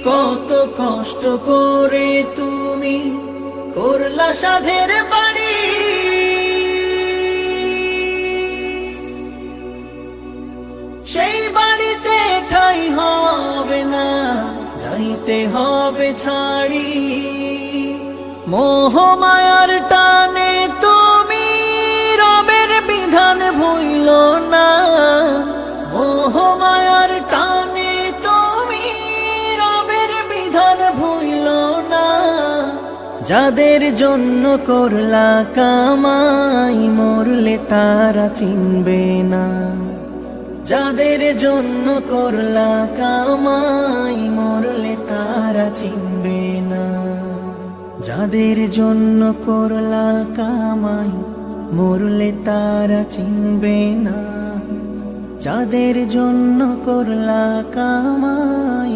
কত কষ্ট করে তুমি করলা সাধের বাড়ি, সেই বাড়িতে ঠাঁই হবে না, যাইতে হবে ছাড়ি। মোহমায়ার টানে তুমি রবের বিধান ভুইল না, মোহমায়ার টানে তুমি রবের বিধান ভুইল না। যাদের জন্য করলা কামাই, মরলে তারা চিনবে না। যাদের জন্য করলা কামাই, মরলে তারা চিনবে না। যাদের জন্য করলা কামাই, মরলে তারা চিনবে না। যাদের জন্য করলা কামাই।